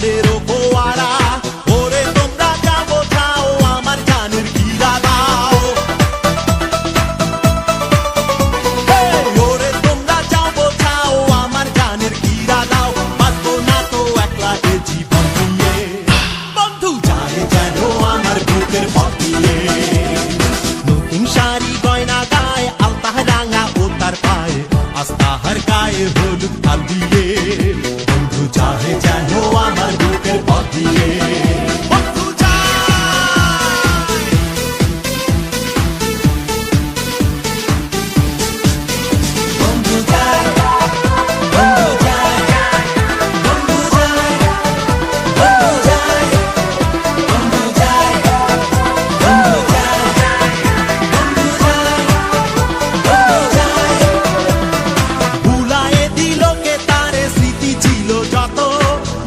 জলেরও ফোয়ারা। ওরে তোমরা যা বোঝাও আমার গানের গিরা দাও। ওরে তোমরা যা বোঝাও আমার গানের গিরা দাও। বাঁচবো না তো একলা এ জীবন নিয়ে, বন্ধু যায় যেন আমার বুকের পথ দিয়ে। নতুন শাড়ি গয়না গায়ে, আলতা রাঙা ও তার পায়ে, আস্তাহার গায়ে হলুদ তাল দিয়ে। বন্ধু যায় যেন আমার বুকের পথ দিয়ে। বন্ধু যায়, বন্ধু যায়, বন্ধু যায়, বন্ধু যায়, বন্ধু যায়, বন্ধু যায়, বন্ধু যায়, বন্ধু যায়, বন্ধু যায়। ভুলায়ে দিল কে তারে, স্মৃতি ছিল যত।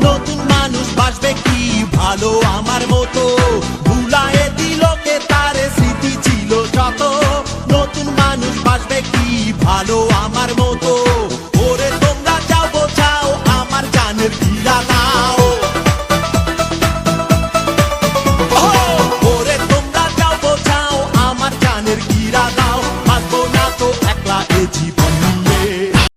নতুন মানুষ বাসবে কি ভালো আমার মতো। ভুলায়ে দিল কে তারে, স্মৃতি ছিল যত। নতুন মানুষ বাসবে কি ভালো আমার মতো।